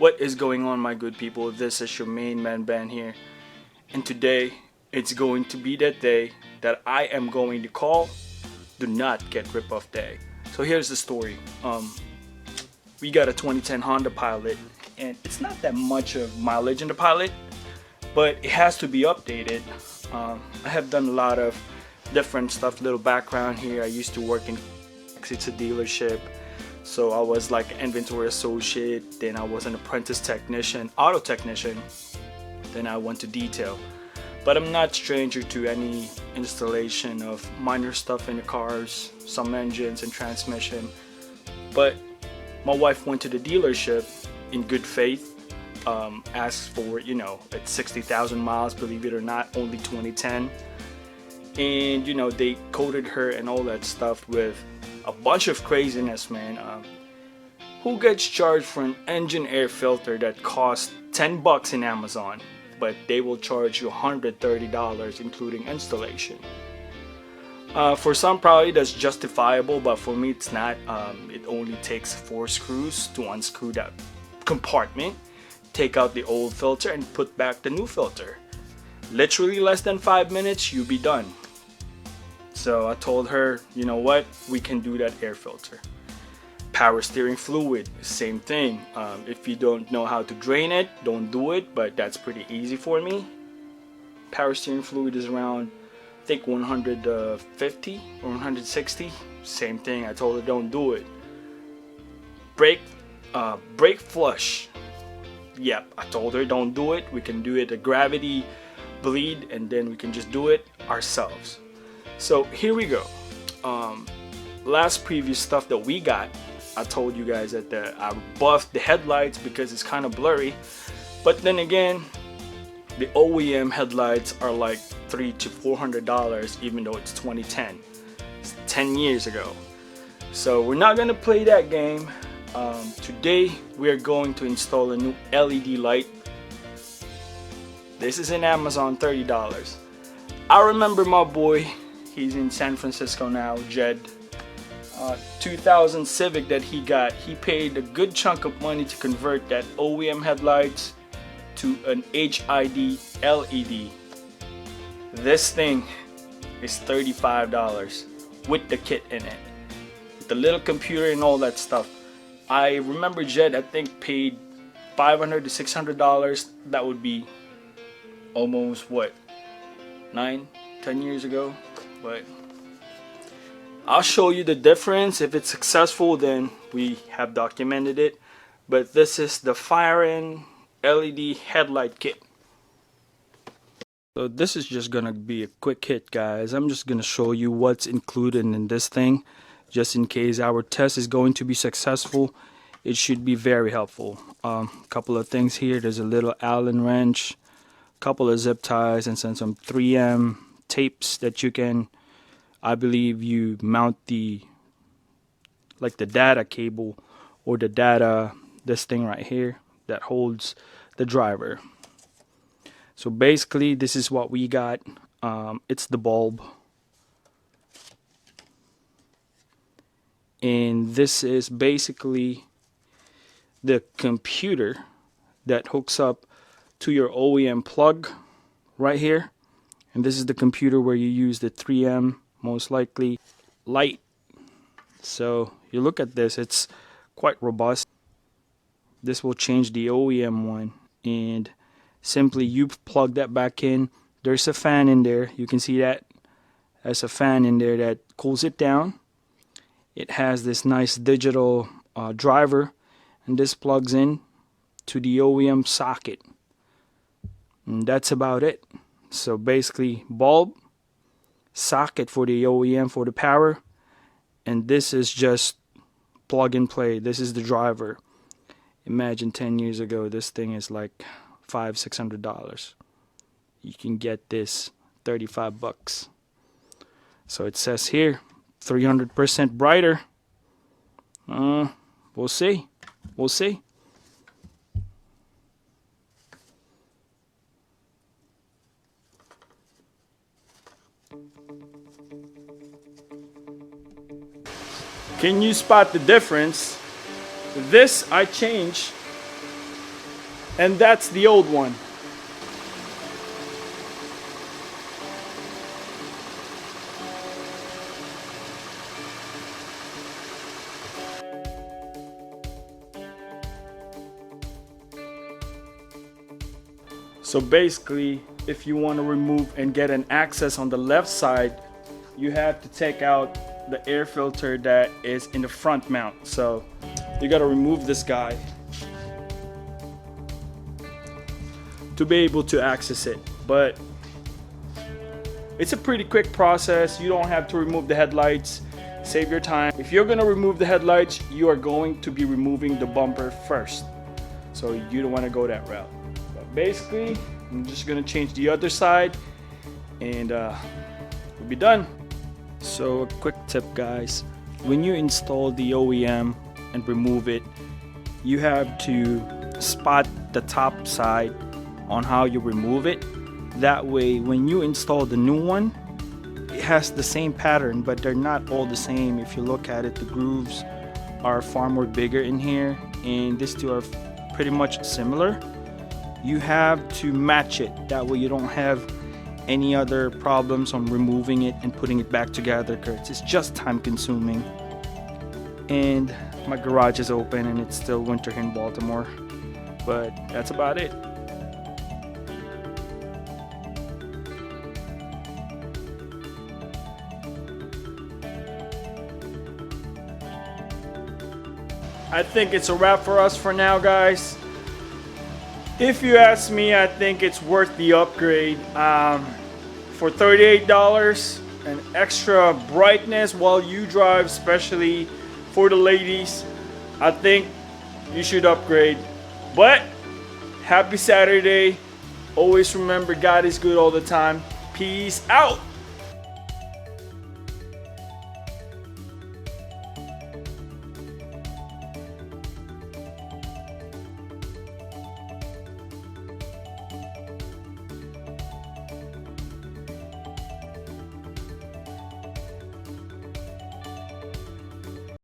What is going on, my good people? This is your main man Ben here, and today it's going to be that day that I am going to call "Do Not Get Rip Off Day." So here's the story. We got a 2010 Honda Pilot, and it's not that much of mileage in the Pilot, but it has to be updated. I have done a lot of different stuff. Little background here: I used to work in it's a dealership. So I was like an inventory associate, then I was an apprentice technician, auto technician, then I went to detail. But I'm not stranger to any installation of minor stuff in the cars, some engines and transmission. But my wife went to the dealership in good faith, asked for, at 60,000 miles, believe it or not, only 2010. And, they coded her and all that stuff with a bunch of craziness, man. Who gets charged for an engine air filter that costs $10 in Amazon, but they will charge you $130 including installation? For some, probably that's justifiable, but for me it's not. It only takes 4 screws to unscrew that compartment, take out the old filter and put back the new filter. Literally less than 5 minutes, you'll be done. So I told her, you know what, we can do that air filter. Power steering fluid, same thing. If you don't know how to drain it, don't do it, but that's pretty easy for me. Power steering fluid is around, I think 150 or 160. Same thing, I told her don't do it. Brake flush. Yep, I told her don't do it. We can do it a gravity bleed, and then we can just do it ourselves. So here we go. Last previous stuff that we got, I told you guys that I buffed the headlights because it's kind of blurry. But then again, the OEM headlights are like $300 to $400, even though it's 2010. It's 10 years ago. So we're not gonna play that game. Today we are going to install a new LED light. This is in Amazon, $30. I remember my boy. He's in San Francisco now, Jed. 2000 Civic that he got. He paid a good chunk of money to convert that OEM headlights to an HID LED. This thing is $35 with the kit in it, with the little computer and all that stuff. I remember Jed, I think, paid $500 to $600. That would be almost what, 9-10 years ago. But I'll show you the difference. If it's successful, then we have documented it. But this is the Firen LED headlight kit. So this is just gonna be a quick hit, guys. I'm just gonna show you what's included in this thing, just in case our test is going to be successful. It should be very helpful. Couple of things here. There's a little Allen wrench, couple of zip ties, and some 3M tapes that you can, I believe, you mount the data cable or the data, this thing right here that holds the driver. So basically this is what we got. It's the bulb, and this is basically the computer that hooks up to your OEM plug right here. And this is the computer where you use the 3M, most likely, light. So you look at this, it's quite robust. This will change the OEM one, and simply you plug that back in. There's a fan in there. You can see that. There's a fan in there that cools it down. It has this nice digital driver, and this plugs in to the OEM socket. And that's about it. So basically, bulb, socket for the OEM for the power, and this is just plug and play. This is the driver. Imagine 10 years ago, this thing is like $500-600. You can get this $35. So it says here 300% brighter. We'll see. We'll see. Can you spot the difference? This I changed And that's the old one. So basically, if you want to remove and get an access on the left side, you have to take out the air filter that is in the front mount. So you got to remove this guy to be able to access it. But it's a pretty quick process. You don't have to remove the headlights. Save your time. If you're going to remove the headlights, you are going to be removing the bumper first. So you don't want to go that route. Basically, I'm just gonna change the other side and we'll be done. So a quick tip, guys, when you install the OEM and remove it, you have to spot the top side on how you remove it. That way when you install the new one, it has the same pattern, but they're not all the same. If you look at it, the grooves are far more bigger in here, and these two are pretty much similar. You have to match it. That way you don't have any other problems on removing it and putting it back together, because it's just time consuming. And my garage is open and it's still winter here in Baltimore, but that's about it. I think it's a wrap for us for now, guys. If you ask me, I think it's worth the upgrade. For $38, an extra brightness while you drive, especially for the ladies, I think you should upgrade. But happy Saturday. Always remember, God is good all the time. Peace out.